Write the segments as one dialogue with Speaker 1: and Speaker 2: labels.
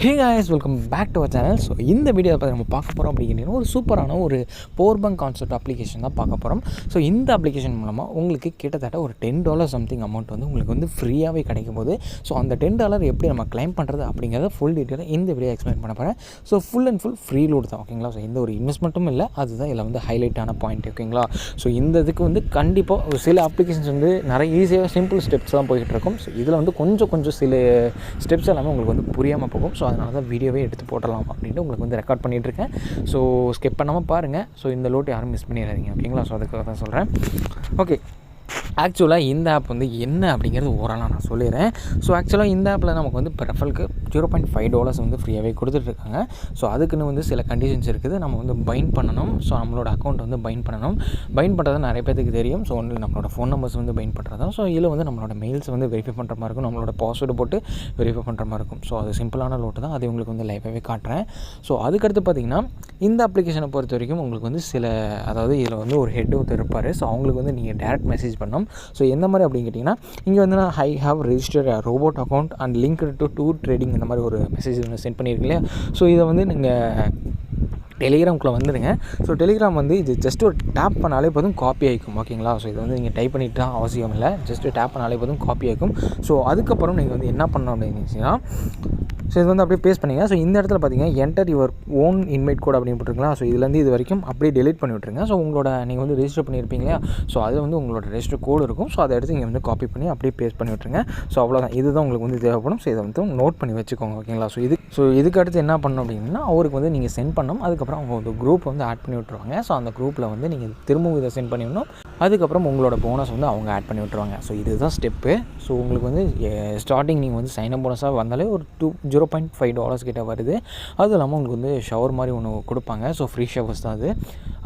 Speaker 1: Hey guys, welcome back to our channel. So இந்த video பார்த்து நம்ம பார்க்க போகிறோம் அப்படிங்கிறீங்கன்னா ஒரு சூப்பரான ஒரு பவர் பேங்க் கான்செப்ட் அப்ளிகேஷன் தான் பார்க்க போகிறோம். ஸோ இந்த அப்ளிகேஷன் மூலமாக உங்களுக்கு கிட்டத்தட்ட ஒரு $10 சம்திங் அமௌண்ட் வந்து உங்களுக்கு வந்து ஃப்ரீயாகவே கிடைக்கும் போது ஸோ அந்த $10 எப்படி நம்ம கிளைம் பண்ணுறது அப்படிங்கிறத ஃபுல் டீட்டெயிலாக இந்த வீடியோ எக்ஸ்பிளைன் பண்ண போகிறேன். So full and full free load தான், ஓகேங்களா. ஸோ எந்த ஒரு இன்வெஸ்ட்மெண்ட்டும் இல்லை, அதுதான் இதில் வந்து ஹைலைட்டான பாயிண்ட், ஓகேங்களா. ஸோ இந்த இதுக்கு வந்து கண்டிப்பாக ஒரு சில அப்ளிகேஷன்ஸ் வந்து நிறைய ஈஸியாக சிம்பிள் ஸ்டெப்ஸ் தான் போய்கிட்டு இருக்கும். ஸோ இதில் வந்து கொஞ்சம் சில ஸ்டெப்ஸ் எல்லாமே உங்களுக்கு வந்து புரியாமல் போகும். ஸோ அதனால தான் வீடியோவே எடுத்து போடலாம் அப்படின்ட்டு உங்களுக்கு வந்து ரெக்கார்ட் பண்ணிகிட்ருக்கேன். ஸோ ஸ்கிப் பண்ணாமல் பாருங்கள். ஸோ இந்த லோட் யாரும் மிஸ் பண்ணிடாதீங்க, ஓகேங்களா. ஸோ அதுக்காக தான் சொல்கிறேன். ஓகே, ஆக்சுவலாக இந்த ஆப் வந்து என்ன அப்படிங்கிறது ஓரளவு நான் சொல்லிடுறேன். ஸோ ஆக்சுவலாக இந்த ஆப்பில் நமக்கு வந்து இப்போ ரெஃபரலுக்கு $0.5 வந்து ஃப்ரீயாகவே கொடுத்துட்ருக்காங்க. ஸோ அதுக்குன்னு வந்து சில கண்டிஷன்ஸ் இருக்குது. நம்ம வந்து பைண்ட் பண்ணணும். ஸோ நம்மளோட அக்கௌண்ட் வந்து பைண்ட் பண்ணணும். பைண்ட் பண்ணுறது நிறைய பேருக்கு தெரியும். ஸோ ஒன்றில் நம்மளோட ஃபோன் நம்பர்ஸ் வந்து பைண்ட் பண்ணுறது தான். ஸோ இதில் வந்து நம்மளோட மெயில்ஸ் வந்து வெரிஃபை பண்ணுற மாதிரி இருக்கும், நம்மளோட பாஸ்வேர்டு போட்டு வெரிஃபை பண்ணுற மாதிரி இருக்கும். ஸோ அது சிம்பிளான லோட்டு தான், அது உங்களுக்கு வந்து லைவாகவே காட்டுறேன். ஸோ அதுக்கடுத்து பார்த்திங்கன்னா இந்த அப்ளிகேஷனை பொறுத்த வரைக்கும் உங்களுக்கு வந்து சில, அதாவது இதில் வந்து ஒரு ஹெட் ஒருத்தர் இருப்பார். ஸோ அவங்களுக்கு வந்து நீங்கள் டேரக்ட் மெசேஜ் பண்ணணும். ஸோ எந்த மாதிரி அப்படின்னு கேட்டிங்கன்னா, இங்கே வந்து நான் I have register robot account and link to trading இந்த மாதிரி ஒரு மெசேஜ் வந்து சென்ட் பண்ணியிருக்கீங்க இல்லையா. ஸோ இதை வந்து நீங்கள் டெலிகிராம்குள்ளே வந்துடுங்க. ஸோ டெலிகிராம் வந்து இது ஜஸ்ட் ஒரு டேப் பண்ணாலே போதும் காப்பி ஆகிக்கும், ஓகேங்களா. ஸோ இதை வந்து நீங்கள் டைப் பண்ணிட்டு தான் அவசியம் இல்லை, ஜஸ்ட் டேப் பண்ணாலே போதும் காப்பி ஆகிக்கும். ஸோ அதுக்கப்புறம் நீங்கள் வந்து என்ன பண்ணணும் அப்படின்னா, ஸோ இது வந்து அப்படியே பேஸ்ட் பண்ணிங்க. ஸோ இந்த இடத்துல பார்த்தீங்கன்னா enter your own invite code அப்படின்னு போட்டுருங்களா. ஸோ இதுலேருந்து இது வரைக்கும் அப்படியே டெலிட் பண்ணி விட்ருங்க. ஸோ உங்களோட நீங்கள் வந்து ரெஜிஸ்டர் பண்ணியிருப்பீங்க இல்லையா. ஸோ அதில் வந்து உங்களோட ரெஜிஸ்டர் கோடு இருக்கும். ஸோ அதை எடுத்து இங்கே வந்து காப்பி பண்ணி அப்படியே பேஸ்ட் பண்ணி விட்ருங்க. ஸோ அவ்வளோதான், இதுதான் உங்களுக்கு வந்து தேவைப்படும். ஸோ இதை வந்து நோட் பண்ணி வச்சுக்கோங்க, ஓகேங்களா. ஸோ இதுக்கு அடுத்து என்ன பண்ணணும் அப்படின்னா, அவருக்கு வந்து நீங்கள் சென்ட் பண்ணணும். அதுக்கப்புறம் அவங்க ஒரு குரூப் வந்து ஆட் பண்ணி விட்ருவாங்க. ஸோ அந்த குரூப்பில் வந்து நீங்கள் திரும்பவும் இதை சென்ட் பண்ணி விடணும். அதுக்கப்புறம் உங்களோட போனஸ் வந்து அவங்க ஆட் பண்ணி விட்ருவாங்க. ஸோ இதுதான் ஸ்டெப்பு. ஸோ உங்களுக்கு வந்து ஸ்டார்டிங் நீங்கள் வந்து சைன் அப் போனஸாக வந்தாலே ஒரு $0.5 கிட்ட வருது. அதுவும் இல்லாமல் உங்களுக்கு வந்து ஷவர் மாதிரி ஒன்று கொடுப்பாங்க. ஸோ ஃப்ரீ ஷவர்ஸ் தான்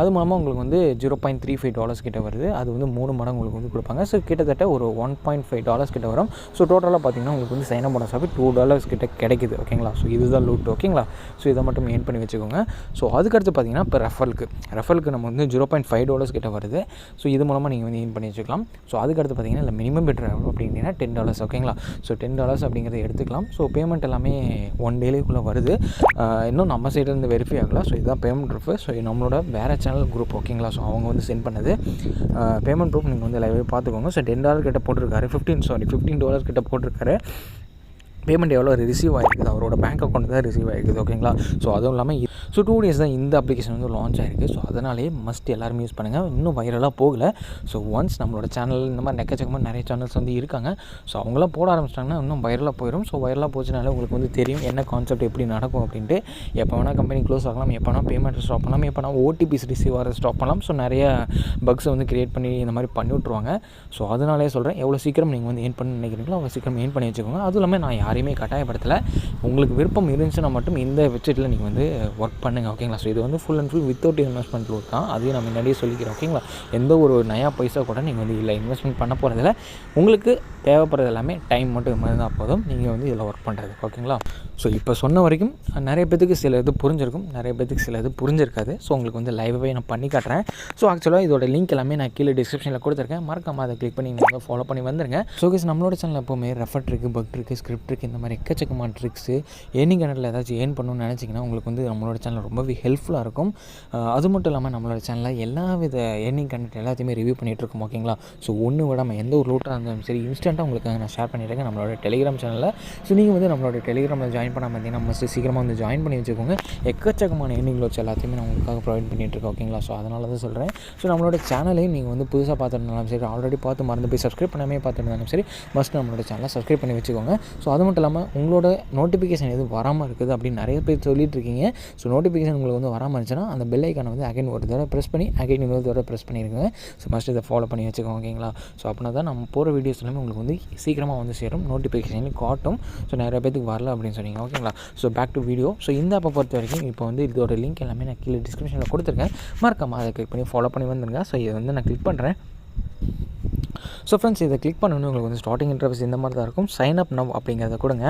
Speaker 1: அது மூலமாக உங்களுக்கு வந்து $0.35 கிட்ட வருது. அது வந்து 3 மடங்கு உங்களுக்கு வந்து கொடுப்பாங்க. ஸோ கிட்டத்தட்ட ஒரு $1.5 கிட்ட வரும். ஸோ டோட்டலாக பார்த்தீங்கன்னா உங்களுக்கு வந்து சைன் அப் போனஸாகவே $2 கிட்ட கிடைக்குது, ஓகேங்களா. ஸோ இதுதான் லூட், ஓகேங்களா. ஸோ இதை மட்டும் ஏன் பண்ணி வச்சுக்கோங்க. ஸோ அதுக்கடுத்து பார்த்தீங்கன்னா இப்போ ரெஃபரலுக்கு நம்ம வந்து $0.5 கிட்ட வருது. ஸோ இது மூலமாக நீங்கள் வந்து ஏன் பண்ணி வச்சுக்கலாம். ஸோ அதுக்கடுத்து பார்த்தீங்கன்னா இல்லை மினிமம் பெட் அப்படின்னா $10, ஓகேங்களா. ஸோ $10 அப்படிங்கிறத எடுத்துக்கலாம். ஸோ பேமெண்ட் எல்லாமே 1 டேக்குள்ளே வருது. இன்னும் நம்ம சைட்லேருந்து வெரிஃபை ஆகலாம். ஸோ இதுதான் பேமெண்ட் ப்ரூஃப். ஸோ நம்மளோட வேறு சேனல் குரூப், ஓகேங்களா. ஸோ அவங்க வந்து சென்ட் பண்ணது பேமெண்ட் ப்ரூஃப் நீங்கள் வந்து லைவாக பார்த்துக்கோங்க. ஸோ $10 கிட்ட போட்டிருக்காரு, $15 கிட்ட போட்டிருக்காரு. பேமெண்ட் எவ்வளோ ரிசீவ் ஆகிருக்குது, அவரோட பேங்க் அக்கௌண்ட் தான் ரிசீவ் ஆகிருக்குது, ஓகேங்களா. ஸோ அதுவும் இல்லாமல் 2 days தான் இந்த அப்ளிகேஷன் வந்து லான்ச் ஆகிருக்கு. ஸோ அதனாலே மஸ்ட் எல்லாருமே யூஸ் பண்ணுங்கள். இன்னும் வைரலாக போகலை. ஸோ ஒன்ஸ் நம்மளோட சேனல் இந்த மாதிரி நெக்கச்சக்கமாக நிறைய சேனல்ஸ் வந்து இருக்காங்க. ஸோ அவங்களாம் போட ஆரம்பிச்சிட்டாங்கன்னா இன்னும் வைரலாக போயிடும். ஸோ வைரலாக போச்சுனாலே உங்களுக்கு வந்து தெரியும் என்ன கான்செப்ட் எப்படி நடக்கும் அப்படின்ட்டு. எப்போ வேணால் கம்பெனி க்ளோஸ் ஆகலாம், எப்போ வேணால் பேமெண்ட் ஸ்டாப் பண்ணலாம், எப்போ வேணால் ஓடிபிஸ் ரிசீவ் ஆகிறது ஸ்டாப் பண்ணலாம். ஸோ நிறைய பக்ஸை வந்து க்ரியேட் பண்ணி இந்த மாதிரி பண்ணி விட்ருவாங்க. ஸோ அதனாலே சொல்கிறேன், எவ்வளோ சீக்கிரம் நீங்கள் வந்து ஏன் பண்ணி நினைக்கிறீங்களோ அவ்வளோ சீக்கிரம் ஏன் பண்ணி வச்சுக்கோங்க. அதுவும் இல்லாமல் நான் யாரையுமே கட்டாயப்படுத்தலை. உங்களுக்கு விருப்பம் இருந்துச்சுன்னா மட்டும் இந்த வெப்சைட்டில் நீங்கள் வந்து ஒர்க் பண்ணுங்கள், ஓகேங்களா. ஸோ இது வந்து full and full without investment load தான். அதையும் நான் முன்னாடியே சொல்லிக்கிறேன், ஓகேங்களா. எந்த ஒரு நயா பைசா கூட நீங்கள் வந்து இல்லை இன்வெஸ்ட்மெண்ட் பண்ண போகிறதில்ல. உங்களுக்கு தேவைப்படுறது எல்லாமே டைம் மட்டும் இருந்தால் போதும் நீங்கள் வந்து இதில் ஒர்க் பண்ணுறது, ஓகேங்களா. ஸோ இப்போ சொன்ன வரைக்கும் நிறைய பேத்துக்கு சில இது புரிஞ்சிருக்கும், நிறைய பேத்துக்கு சில இது புரிஞ்சிருக்காது. ஸோ உங்களுக்கு வந்து லைவாகவே நான் பண்ணி காட்டுறேன். ஸோ ஆக்சுவலாக இதோட லிங்க் எல்லாமே நான் கீழே டிஸ்கிரிப்ஷனில் கொடுத்துருக்கேன். மறக்காமல் அதை கிளிக் பண்ணி நீங்கள் ஃபாலோ பண்ணி வந்துருங்க. ஸோ கேஸ் நம்மளோட சேனல் எப்போவுமே refer trick, buck trick, script trick இந்த மாதிரி எக்கச்சக்கமான ட்ரிக்ஸு ஏர்னிங் கனெக்டில் ஏதாச்சும் ஏர்ன் பண்ணணும்னு நினச்சிங்கன்னா உங்களுக்கு வந்து நம்மளோட சேனல் ரொம்பவே ஹெல்ப்ஃபுல்லாக இருக்கும். அது மட்டும் இல்லாமல் நம்மளோட சேனலில் எல்லா வித ஏர்னிங் கனெக்ட் எல்லாத்தையுமே ரிவ்யூ பண்ணிகிட்ருக்கோம், ஓகேங்களா. ஸோ ஒன்று விடாமல் எந்த ஒரு லோட்டாக இருந்தாலும் சரி இன்ஸ்டண்ட்டாக உங்களுக்கு நான் ஷேர் பண்ணியிருக்கேன் நம்மளோட டெலிகிராம் சேனலில். ஸோ நீங்கள் வந்து நம்மளோட டெலிகிராமில் ஜாயின் பண்ணாமல் இருந்தீங்கன்னா மஸ்ட் சீக்கிரமாக வந்து ஜாயின் பண்ணி வச்சுக்கோங்க. எக்கச்சக்கமான ஏர்னிங் லோட்ஸ் எல்லாத்தையுமே நான் உங்களுக்காக ப்ரொவைட் பண்ணிகிட்ருக்கேன், ஓகேங்களா. ஸோ அதனால தான் சொல்கிறேன். ஸோ நம்மளோட சேனலையும் நீங்கள் வந்து புதுசாக பார்த்துருந்தாலும் சரி, ஆல்ரெடி பார்த்து மறந்து போய் சப்ஸ்கிரைப் பண்ணாமே பார்த்துருந்தாலும் சரி, மஸ்ட் நம்மளோட சேனலை சப்ஸ்கிரைப் பண்ணி வச்சுக்கோங்க. ஸோ அது மட்டும் இல்லாமல் உங்களோட நோட்டிஃபிகேஷன் எதுவும் வராமல் இருக்குது அப்படின்னு நிறைய பேர் சொல்லிட்டு இருக்கீங்க. ஸோ நோட்டிஃபிகேஷன் உங்களுக்கு வந்து வராமல் இருந்துச்சுன்னா அந்த பெல் ஐக்கானை வந்து அகைன் ஒரு தடவை ப்ரெஸ் பண்ணி அகைன் இன்னொரு தடவை ப்ரெஸ் பண்ணியிருக்கேன். ஸோ மஸ்ட் இதை ஃபாலோ பண்ணி வச்சுக்கோங்க, ஓகேங்களா. ஸோ அப்படின்னா தான் நம்ம போகிற வீடியோஸ் எல்லாமே உங்களுக்கு வந்து சீக்கிரமாக வந்து சேரும், நோட்டிஃபிகேஷன் காட்டும். ஸோ நிறைய பேருக்கு வரல அப்படின்னு சொன்னீங்க, ஓகேங்களா. So back to video. So இந்த ஆப்பை பொறுத்த வரைக்கும் இப்போ வந்து இதோட லிங்க் எல்லாமே நான் கீழே டிஸ்கிரிப்ஷனில் கொடுத்துருக்கேன். மறக்காமல் அதை கிளிக் பண்ணி ஃபாலோ பண்ணி வந்துருங்க. ஸோ இதை வந்து நான் கிளிக் பண்ணுறேன். ஸோ ஃப்ரெண்ட்ஸ், இதை கிளிக் பண்ணணும் உங்களுக்கு வந்து ஸ்டார்டிங் இன்டர்ஃபேஸ் இந்த மாதிரி தான் இருக்கும். சைன் அப் நவ் அப்படிங்கிறத கொடுங்க.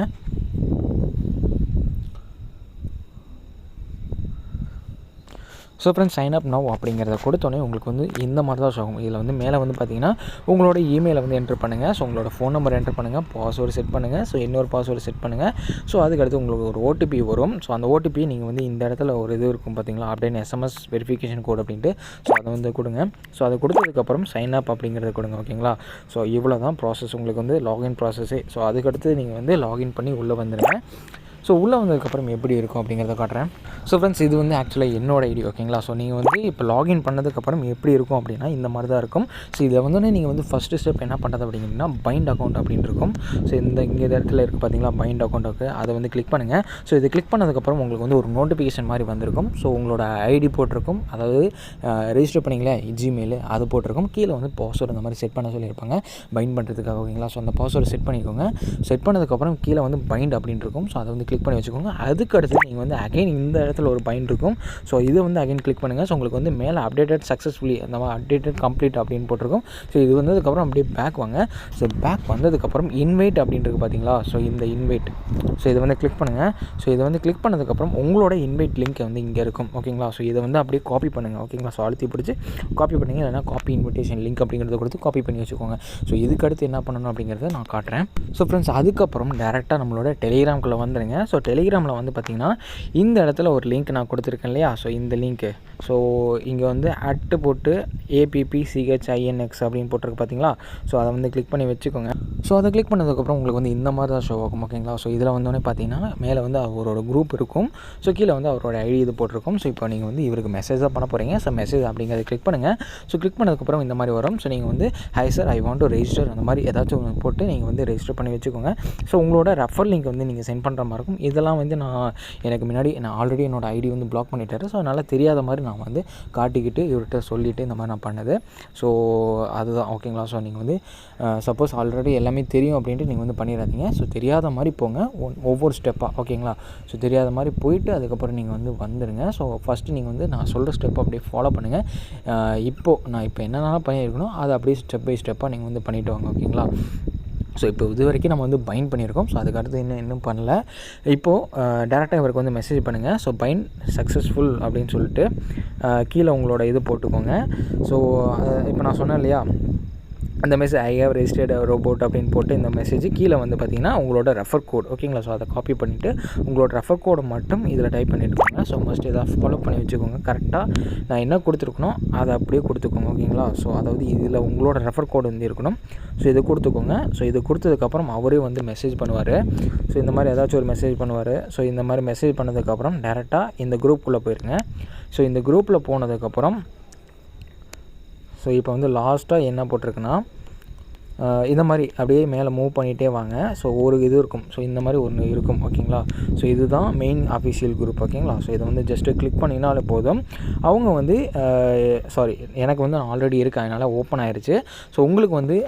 Speaker 1: So friends sign up now அப்படிங்கிறத கொடுத்தோன்னே உங்களுக்கு வந்து இந்த மாதிரி தான் ஷோ ஆகும். இதில் வந்து மேலே வந்து பார்த்தீங்கன்னா உங்களோட இமெயிலை வந்து என்ட்ரு பண்ணுங்கள். ஸோ உங்களோட ஃபோன் நம்பர் என்ட்ரு பண்ணுங்கள், பாஸ்வேர்டு செட் பண்ணுங்கள். ஸோ இன்னொரு பாஸ்வேர்டு செட் பண்ணுங்கள். ஸோ அதுக்கடுத்து உங்களுக்கு ஒரு ஓடிபி வரும். ஸோ அந்த ஓடிபி நீங்கள் வந்து இந்த இடத்துல ஒரு இது இருக்கும் பார்த்தீங்களா, அப்படின்னு எஸ்எம்எஸ் வெரிஃபிகேஷன் கோட் அப்படின்ட்டு. ஸோ அதை வந்து கொடுங்க. ஸோ அதை கொடுத்ததுக்கப்புறம் சைன் அப் அப்படிங்கிறத கொடுங்க. ஓகேங்களா. ஸோ இவ்வளோ தான் ப்ராசஸ், உங்களுக்கு வந்து லாகின் ப்ராசஸே. ஸோ அதுக்கடுத்து நீங்கள் வந்து லாகின் பண்ணி உள்ளே வந்துடுங்க. ஸோ உள்ளே வந்ததுக்கப்புறம் எப்படி இருக்கும் அப்படிங்கிறத காட்டுறேன். ஸோ ஃப்ரெண்ட்ஸ் இது வந்து ஆக்சுவலாக என்னோடய ஐடி. ஓகேங்களா. ஸோ நீங்கள் வந்து இப்போ லாகின் பண்ணதுக்கப்புறம் எப்படி இருக்கும் அப்படின்னா இந்த மாதிரி தான் இருக்கும். ஸோ இதை வந்தோடனே நீங்கள் வந்து ஃபஸ்ட்டு ஸ்டெப் என்ன பண்ணுறது அப்படிங்கன்னா பைண்ட் அக்கௌண்ட் அப்படின்னு இருக்கும். ஸோ இங்கே இடத்துல இருக்குது பார்த்தீங்களா பைண்ட் அக்கௌண்ட்டுக்கு, அதை வந்து கிளிக் பண்ணுங்கள். ஸோ இதை கிளிக் பண்ணதுக்கப்புறம் உங்களுக்கு வந்து ஒரு நோட்டிஃபிகேஷன் மாதிரி வந்திருக்கும். ஸோ உங்களோட ஐடி போட்டிருக்கும், அதாவது ரெஜிஸ்டர் பண்ணிங்களே ஜிமெயில் அது போட்டிருக்கும். கீழே வந்து பாஸ்வேர்டு இந்த மாதிரி செட் பண்ண சொல்லியிருப்பாங்க பைண்ட் பண்ணுறதுக்காக. ஓகேங்களா. ஸோ அந்த பாஸ்வேர்டு செட் பண்ணிக்கோங்க. செட் பண்ணதுக்கப்புறம் கீழே வந்து பைண்ட் அப்படின்னு இருக்கும். ஸோ அதை வந்து கிளிக் பண்ணி வச்சுக்கோங்க. அதுக்கடுத்து நீங்கள் வந்து அகைன் இந்த இடத்துல ஒரு பைண்ட் இருக்கும். ஸோ இதை வந்து அகைன் கிளிக் பண்ணுங்கள். ஸோ உங்களுக்கு வந்து மேலே அப்டேட்டட் சக்ஸஸ்ஃபுல்லி அந்த மாதிரி அப்டேட்டட் கம்ப்ளீட் அப்படின்னு போட்டிருக்கும். ஸோ இது வந்ததுக்கப்புறம் அப்படியே பேக் வாங்க. ஸோ பேக் வந்ததுக்கப்புறம் இன்வைட் அப்படின்றது பார்த்தீங்களா. ஸோ இந்த இன்வைட், ஸோ இதை வந்து கிளிக் பண்ணுங்கள். ஸோ இதை வந்து கிளிக் பண்ணதுக்கப்புறம் உங்களோட இன்வைட் லிங்க் வந்து இங்கே இருக்கும். ஓகேங்களா. ஸோ இதை வந்து அப்படியே காப்பி பண்ணுங்கள். ஓகேங்களா. ஸோ அழுத்தி பிடிச்சி காப்பி பண்ணிங்க, இல்லைனா காப்பி இன்விடேஷன் லிங்க் அப்படிங்கிறத கொடுத்து காப்பி பண்ணி வச்சுக்கோங்க. ஸோ இதுக்கடுத்து என்ன பண்ணணும் அப்படிங்கிறத நான் காட்டுறேன். ஸோ ஃப்ரெண்ட்ஸ் அதுக்கப்புறம் டேரெக்டாக நம்மளோட டெலிகிராம்குள்ளே வந்துடுங்க. ஸோ டெலிகிராமில் வந்து பார்த்திங்கன்னா இந்த இடத்துல ஒரு லிங்க் நான் கொடுத்துருக்கேன் இல்லையா. ஸோ இந்த லிங்க்கு, ஸோ இங்கே வந்து அட்டு போட்டு APPCHINX அப்படின்னு போட்டிருக்கு பார்த்தீங்களா. ஸோ அதை வந்து கிளிக் பண்ணி வச்சுக்கோங்க. ஸோ அதை கிளிக் பண்ணதுக்கப்புறம் உங்களுக்கு வந்து இந்த மாதிரி தான் ஷோ ஆகும். ஓகேங்களா. ஸோ இதில் வந்தோடனே பார்த்தீங்கன்னா மேலே வந்து அவரோட குரூப் இருக்கும். ஸோ கீழே வந்து அவரோட ஐடி இது போட்டிருக்கும். ஸோ இப்போ நீங்கள் வந்து இவருக்கு மெசேஜ் தான் பண்ண போகிறீங்க. ஸோ மெசேஜ் அப்படிங்கிறத கிளிக் பண்ணுங்கள். ஸோ கிளிக் பண்ணதுக்கப்புறம் இந்த மாதிரி வரும். ஸோ நீங்கள் வந்து high sir I want to register அந்த மாதிரி ஏதாச்சும் ஒன்று போட்டு நீங்கள் வந்து ரெஜிஸ்டர் பண்ணி வச்சுக்கோங்க. ஸோ உங்களோட ரெஃபர் லிங்க் வந்து நீங்கள் சென்ட் பண்ணுற மாதிரி இருக்கும். இதெல்லாம் வந்து எனக்கு முன்னாடி நான் ஆல்ரெடி என்னோடய ஐடி வந்து பிளாக் பண்ணிட்டாரு. ஸோ அதனால் தெரியாத மாதிரி நான் வந்து காட்டிக்கிட்டு இவர்கிட்ட சொல்லிவிட்டு இந்த மாதிரி நான் பண்ணது. ஸோ அதுதான். ஓகேங்களா. ஸோ நீங்கள் வந்து சப்போஸ் ஆல்ரெடி எல்லாமே தெரியும் அப்படின்ட்டு நீங்கள் வந்து பண்ணிடாதீங்க. ஸோ தெரியாத மாதிரி போங்க ஒவ்வொரு ஸ்டெப்பாக. ஓகேங்களா. ஸோ தெரியாத மாதிரி போயிட்டு அதுக்கப்புறம் நீங்கள் வந்து வந்துடுங்க. ஸோ ஃபஸ்ட்டு நீங்கள் வந்து நான் சொல்கிற ஸ்டெப்பை அப்படியே ஃபாலோ பண்ணுங்கள். நான் இப்போ என்னென்னலாம் பண்ணியிருக்கணும் அதை அப்படியே ஸ்டெப் பை ஸ்டெப்பாக நீங்கள் வந்து பண்ணிவிட்டு வாங்க. ஓகேங்களா. ஸோ இப்போ இது வரைக்கும் நம்ம வந்து பைண்ட் பண்ணியிருக்கோம். ஸோ அதுக்கடுத்து இன்னும் பண்ணல. இப்போது டேரெக்டாக இவருக்கு வந்து மெசேஜ் பண்ணுங்கள். ஸோ பைண்ட் சக்ஸஸ்ஃபுல் அப்படின்னு சொல்லிட்டு கீழே உங்களோட இது போட்டுக்கோங்க. ஸோ இப்போ நான் சொன்னேன் இல்லையா அந்த message I have registered robot அப்படின்னு போட்டு இந்த மெசேஜ் கீழே வந்து பார்த்தீங்கன்னா உங்களோட ரெஃபர் கோட். ஓகேங்களா. ஸோ அதை காப்பி பண்ணிவிட்டு உங்களோட ரெஃபர் கோடை மட்டும் இதில் டைப் பண்ணிட்டுக்கோங்க. ஸோ மஸ்ட் இதை ஃபாலோ பண்ணி வச்சுக்கோங்க. கரெக்டாக நான் என்ன கொடுத்துருக்கணும் அதை அப்படியே கொடுத்துக்கோங்க. ஓகேங்களா. ஸோ அதாவது இதில் உங்களோட ரெஃபர் கோடு வந்து இருக்கணும். ஸோ இதை கொடுத்துக்கோங்க. ஸோ இது கொடுத்ததுக்கப்புறம் அவரே வந்து மெசேஜ் பண்ணுவார். ஸோ இந்த மாதிரி ஏதாச்சும் ஒரு மெசேஜ் பண்ணுவார். ஸோ இந்த மாதிரி மெசேஜ் பண்ணதுக்கப்புறம் டேரெக்டாக இந்த குரூப்புக்குள்ளே போயிருங்க. ஸோ இந்த குரூப்பில் போனதுக்கப்புறம் ஸோ இப்போ வந்து லாஸ்ட்டாக என்ன போட்டிருக்குன்னா இந்த மாதிரி அப்படியே மேலே மூவ் பண்ணிகிட்டே வாங்க. ஸோ ஒரு இது இருக்கும். ஸோ இந்த மாதிரி ஒன்று இருக்கும். ஓகேங்களா. ஸோ இதுதான் மெயின் அஃபிஷியல் குரூப். ஓகேங்களா. ஸோ இதை வந்து ஜஸ்ட்டு கிளிக் பண்ணிங்கனாலே போதும். அவங்க வந்து எனக்கு வந்து ஆல்ரெடி இருக்குது, அதனால் ஓப்பன் ஆயிடுச்சு. ஸோ உங்களுக்கு வந்து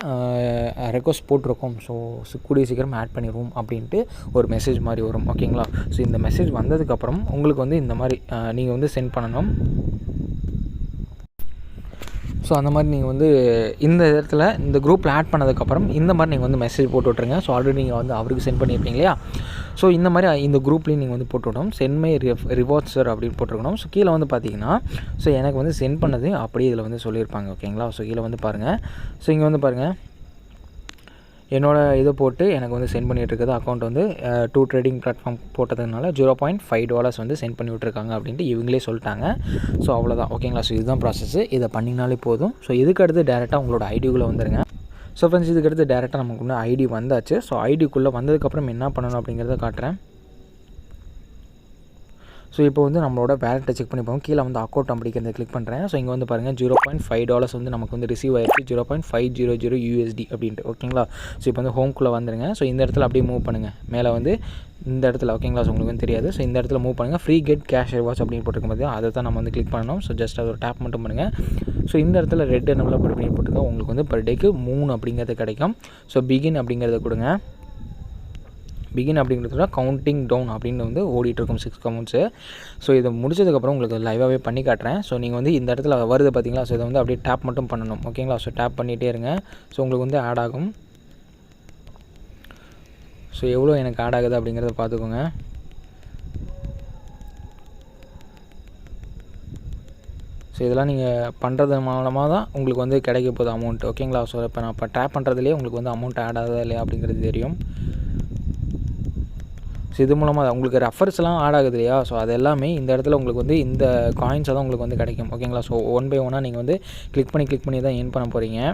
Speaker 1: ரெக்வஸ்ட் போட்டிருக்கோம். ஸோ கூடிய சீக்கிரம் ஆட் பண்ணிடுவோம் அப்படின்ட்டு ஒரு மெசேஜ் மாதிரி வரும். ஓகேங்களா. ஸோ இந்த மெசேஜ் வந்ததுக்கப்புறம் உங்களுக்கு வந்து இந்த மாதிரி நீங்கள் வந்து சென்ட் பண்ணணும். ஸோ அந்த மாதிரி நீங்கள் வந்து இந்த இடத்துல இந்த குரூப்பில் ஆட் பண்ணதுக்கப்புறம் இந்த மாதிரி நீங்கள் வந்து மெசேஜ் போட்டு விட்ருங்க. ஸோ ஆல்ரெடி நீங்கள் வந்து அவருக்கு சென்ட் பண்ணியிருப்பீங்க இல்லையா. ஸோ இந்த மாதிரி இந்த குரூப்லேயும் நீங்கள் வந்து போட்டு விடணும். சென்ட் மை ரிவார்ட்ஸ் சார் அப்படின்னு போட்டுருக்கணும். ஸோ கீழே வந்து பார்த்தீங்கன்னா ஸோ எனக்கு வந்து சென்ட் பண்ணது அப்படியே இதில் வந்து சொல்லியிருப்பாங்க. ஓகேங்களா. ஸோ கீழே வந்து பாருங்கள். ஸோ இங்கே வந்து பாருங்கள் என்னோடய இதை போட்டு எனக்கு வந்து சென்ட் பண்ணிகிட்டு இருக்குது. அக்கௌண்ட் வந்து 2 ட்ரேடிங் பிளாட்ஃபார்ம் போட்டதுனால $0.5 வந்து சென்ட் பண்ணி விட்ருக்காங்க அப்படின்ட்டு இவங்களே சொல்லிட்டாங்க. ஸோ அவ்வளோதான். ஓகேங்களா. ஸோ இதுதான் ப்ராசஸ். இதை பண்ணிங்கனாலே போதும். ஸோ இதுக்கடுத்து டேரெக்டாக உங்களோட ஐடிக்குள்ளே வந்துடுங்க. ஸோ ஃப்ரெண்ட்ஸ் இதுக்கடுத்து டேரெக்டாக நமக்கு வந்து ஐடி வந்தாச்சு. ஸோ ஐடிக்குள்ளே வந்ததுக்கப்புறம் என்ன பண்ணணும் அப்படிங்கிறத காட்டுறேன். ஸோ இப்போ வந்து நம்மளோட வேலெட்டை செக் பண்ணி போவோம். கீழே வந்து அக்கௌண்ட் அப்படிங்கிறத கிளிக் பண்ணுறேன். ஸோ இங்கே வந்து பாருங்கள் $0.5 வந்து நமக்கு வந்து ரிசீவ் ஆயிடுச்சு. 0.500 USD அப்படின்ட்டு. ஓகேங்களா. ஸோ இப்போ வந்து ஹோம்குள்ளே வந்துடுங்க. ஸோ இந்த இடத்துல அப்படியே மூவ் பண்ணுங்கள். மேலே வந்து இந்த இடத்துல. ஓகேங்களா. ஸோ உங்களுக்கு வந்து தெரியாது. ஸோ இந்த இடத்துல மூவ் பண்ணுங்கள். ஃப்ரீ கெட் கேஷ் ரிவார்ட்ஸ் அப்படின்னு போட்டுருக்க மாதிரி அதை தான் நம்ம வந்து கிளிக் பண்ணணும். ஸோ ஜஸ்ட் அதை ஒரு டேப் மட்டும் பண்ணுங்கள். ஸோ இந்த இடத்துல ரெட் நம்மளை பண்ணி போட்டுருங்க. உங்களுக்கு வந்து பர் டேக்கு 3 அப்படிங்கிறது கிடைக்கும். ஸோ பிகின் அப்படிங்கிறத கொடுங்க. பிகின் அப்படிங்கிறதுல கவுண்டிங் டவுன் அப்படின்னு வந்து ஓடிட்டுருக்கும் 6 கவுண்ட்ஸு. ஸோ இதை முடிச்சதுக்கப்புறம் உங்களுக்கு லைவாகவே பண்ணி காட்டுறேன். ஸோ நீங்கள் வந்து இந்த இடத்துல வருது பார்த்தீங்களா. ஸோ இதை வந்து அப்படியே டேப் மட்டும் பண்ணணும். ஓகேங்களா. ஸோ டேப் பண்ணிகிட்டே இருங்க. ஸோ உங்களுக்கு வந்து ஆட் ஆகும். ஸோ எவ்வளோ எனக்கு ஆட் ஆகுது அப்படிங்கிறத பார்த்துக்கோங்க. ஸோ இதெல்லாம் நீங்கள் பண்ணுறது மூலமாக தான் உங்களுக்கு வந்து கிடைக்க போகுது அமௌண்ட். ஓகேங்களா? ஸோ இப்போ நான் இப்போ டேப் பண்ணுறதுலேயே உங்களுக்கு வந்து அமௌண்ட் ஆட் ஆகுதா இல்லையா அப்படிங்கிறது தெரியும். ஸோ இது மூலமாக உங்களுக்கு ரெஃபர்ஸ்லாம் ஆட் ஆகுது இல்லையா? ஸோ அது எல்லாமே இந்த இடத்துல உங்களுக்கு வந்து இந்த காயின்ஸை தான் உங்களுக்கு வந்து கிடைக்கும். ஓகேங்களா? ஸோ ஒன் பை ஒன்னாக நீங்கள் வந்து கிளிக் பண்ணி தான் ஏர்ன் பண்ண போகிறீங்க.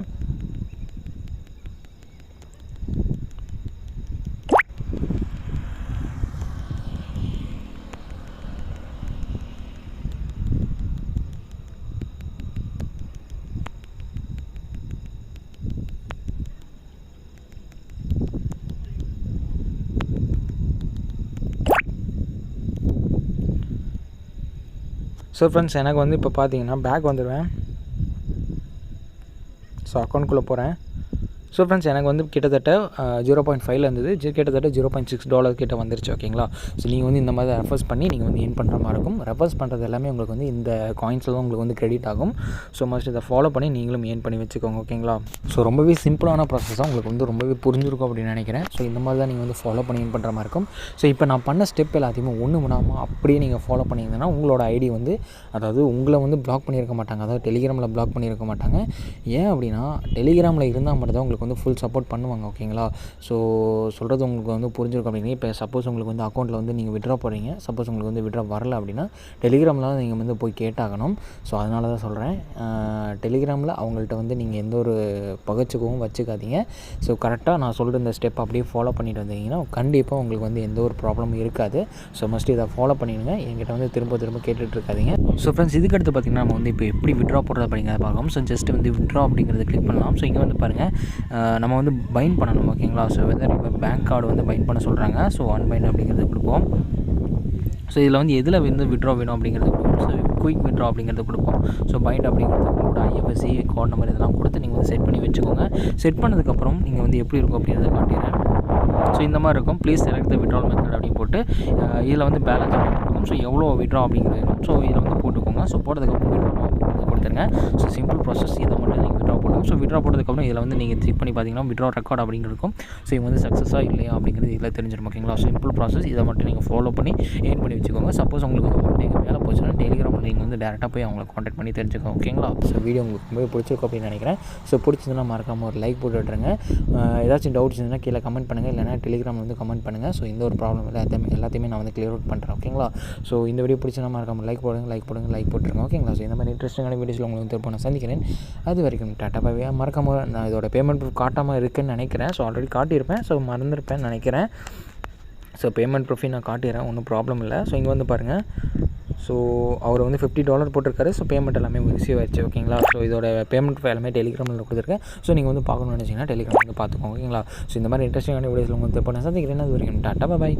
Speaker 1: ஸோ ஃப்ரெண்ட்ஸ், எனக்கு வந்து இப்போ பார்த்தீங்கன்னா பேக் வந்துடுவேன். ஸோ அக்கௌண்ட்குள்ளே போகிறேன். ஸோ ஃப்ரெண்ட்ஸ், எனக்கு வந்து கிட்டத்தட்ட 0.5 இருந்தது, கிட்டத்தட்ட $0.6 கிட்ட வந்துருச்சு. ஓகேங்களா? ஸோ நீங்கள் வந்து இந்த மாதிரி ரெஃபர்ஸ் பண்ணி நீங்கள் வந்து ஏர்ன் பண்ணுற மாதிரி இருக்கும். ரெஃபர்ஸ் பண்ணுறது எல்லாமே உங்களுக்கு வந்து இந்த காயின்ஸில் தான் உங்களுக்கு வந்து கிரெடிட் ஆகும். ஸோ மஸ்ட் இதை ஃபாலோ பண்ணி நீங்களும் ஏர்ன் பண்ணி வச்சுக்கோங்க. ஓகேங்களா? ஸோ ரொம்பவே சிம்பிளான ப்ராசஸாக உங்களுக்கு வந்து ரொம்பவே புரிஞ்சிருக்கும் அப்படின்னு நினைக்கிறேன். ஸோ இந்த மாதிரி தான் நீங்கள் வந்து ஃபாலோ பண்ணி ஏர்ன் பண்ணுற மாதிரி இருக்கும். ஸோ இப்போ நான் பண்ண ஸ்டெப் எல்லாத்தையுமே ஒன்று விடாமல் அப்படியே நீங்கள் ஃபாலோ பண்ணிங்கன்னா உங்களோட ஐடி வந்து, அதாவது உங்களை வந்து பிளாக் பண்ணியிருக்க மாட்டாங்க. அதாவது டெலிகிராமில் பிளாக் பண்ணியிருக்க மாட்டாங்க. ஏன் அப்படின்னா டெலிகிராமில் இருந்தால் மட்டும் தான் உங்களுக்கு வந்து ஃபுல் சப்போர்ட் பண்ணுவாங்க. ஓகேங்களா? ஸோ சொல்கிறது உங்களுக்கு வந்து புரிஞ்சிருக்கும் அப்படின்னா, இப்போ சப்போஸ் உங்களுக்கு வந்து அக்கௌண்ட்டில் வந்து நீங்கள் விட்ரா போகிறீங்க, சப்போஸ் உங்களுக்கு வந்து விட்ரா வரல அப்படின்னா டெலிகிராமில் தான் நீங்கள் வந்து போய் கேட்டாகணும். ஸோ அதனால தான் சொல்கிறேன், டெலிகிராமில் அவங்கள்ட்ட வந்து நீங்கள் எந்த ஒரு பகச்சுக்கவும் வச்சுக்காதீங்க. ஸோ கரெக்டாக நான் சொல்கிற இந்த ஸ்டெப் அப்படியே ஃபாலோ பண்ணிட்டு வந்தீங்கன்னா கண்டிப்பாக உங்களுக்கு வந்து எந்த ஒரு ப்ராப்ளமும் இருக்காது. ஸோ மஸ்ட் இதை ஃபாலோ பண்ணிடுங்க. என்கிட்ட வந்து திரும்ப கேட்டுட்டு இருக்காதீங்க. ஸோ ஃப்ரெண்ட்ஸ், இதுக்கடுத்து பார்த்திங்கன்னா நம்ம வந்து இப்போ எப்படி விட்ரா போடுறது அப்படிங்கிறத பார்க்கலாம். ஸோ ஜஸ்ட் வந்து விட்ரா அப்படிங்கிறத கிளிக் பண்ணலாம். ஸோ இங்கே வந்து பாருங்கள், நம்ம வந்து பைண்ட் பண்ணணும். ஓகேங்களா? ஸோ வெதர் இப்போ பேங்க் கார்டு வந்து பைண்ட் பண்ண சொல்கிறாங்க. ஸோ அன்பைண்ட் அப்படிங்கிறது கொடுப்போம். ஸோ இதில் வந்து எதில் வந்து விட்ரா வேணும் அப்படிங்கிறது கொடுப்போம். ஸோ குயிக் விட்ரா அப்படிங்கிறது கொடுப்போம். ஸோ பைண்ட் அப்படிங்கிறது உங்களோட ஐஎஃப்எஸ்சி கோட் நம்பர் இதெல்லாம் கொடுத்து நீங்கள் வந்து செட் பண்ணி வச்சுக்கோங்க. செட் பண்ணதுக்கப்புறம் நீங்கள் வந்து எப்படி இருக்கும் அப்படிங்கிறத காட்டிடுறேன். ஸோ இந்த மாதிரி இருக்கும். Please select the withdrawal method அப்படின்னு போட்டு இதில் வந்து பேலன்ஸ் அப்படின்னு கொடுக்கும். ஸோ எவ்வளோ விட்ரா அப்படிங்கிறது வேணும். ஸோ இதில் வந்து போட்டுக்கோங்க. ஸோ போட்டதுக்கப்புறம் விட்ரா அப்படிங்கிறத கொடுத்துருங்க. So simple process. இதை மட்டும் நீங்கள் விட்ரா போட்டுங்க. ஸோ விட்ரா போட்டதுக்கப்புறம் இதில் வந்து நீங்கள் செக் பண்ணி பார்த்தீங்கன்னா விட்ரா ரெக்கார்ட் அப்படிங்கிறது இருக்கும். ஸோ இவங்க வந்து சக்ஸஸாக இல்லையா அப்படிங்கிறது இதில் தெரிஞ்சிடும். ஓகேங்களா? Simple process. இதை மட்டும் நீங்கள் ஃபாலோ பண்ணி ஏர்ன் பண்ணி வச்சுக்கோங்க. சப்போஸ் உங்களுக்கு வந்து ஒன் டேக்கு மேலே போச்சுன்னா டெலிகிராமில் நீங்கள் வந்து டேரெக்டாக போய் அவங்களை காண்டாக்ட் பண்ணி தெரிஞ்சுக்கோங்க. ஓகேங்களா? ஸோ வீடியோ உங்களுக்கு ரொம்பவே பிடிச்சிருக்கும் அப்படின்னு நினைக்கிறேன். ஸோ பிடிச்சிருந்தா மறக்காமல் ஒரு லைக் போட்டு விட்ருங்க. ஏதாச்சும் டவுட்ஸ் இருந்தால் கீழே கமெண்ட் பண்ணுங்கள், இல்லைனா டெலிகிராமில் வந்து கமெண்ட் பண்ணுங்கள். ஸோ எந்த ஒரு ப்ராப்ளம் இல்லை, எல்லாத்தையுமே நான் வந்து கிளியர் அவுட் பண்ணுறேன். ஓகேங்களா? ஸோ இந்த வீடியோ பிடிச்சிருந்தா மறக்காமல் லைக் போட்டுருங்க. ஓகேங்களா? ஸோ இந்த மாதிரி இன்ட்ரெஸ்டிங்கான வீடியோஸில் உங்களுக்கு வந்து நான் சந்திக்கிறேன். அது வரைக்கும் டாட்டா பை. மறக்காமல் நான் இதோட பேமெண்ட் ப்ரூஃப் காட்டாமல் இருக்குன்னு நினைக்கிறேன். ஸோ ஆல்ரெடி காட்டியிருப்பேன். ஸோ மறந்துருப்பேன்னு நினைக்கிறேன். ஸோ பேமெண்ட் ப்ரூஃபை நான் காட்டிடுறேன், ஒன்றும் ப்ராப்ளம் இல்லை. ஸோ இங்கே வந்து பாருங்கள், ஸோ அவர் வந்து $50 போட்டிருக்காரு. ஸோ பேமெண்ட் எல்லாமே ரிசீவ் ஆயிடுச்சு. ஓகேங்களா? ஸோ இதோட பேமெண்ட் எல்லாமே டெலிகிராமில் கொடுத்துருக்கேன். ஸோ நீங்கள் வந்து பார்க்கணும்னு நினச்சிங்கன்னா டெலிகிராம் வந்து பார்த்துக்கோங்க. ஓகேங்களா? ஸோ இந்த மாதிரி இன்ட்ரெஸ்டிங்கான வீடியோஸில் உங்களுக்கு நான் சந்திக்கிறேன். அது வரைக்கும் டாட்டா பை.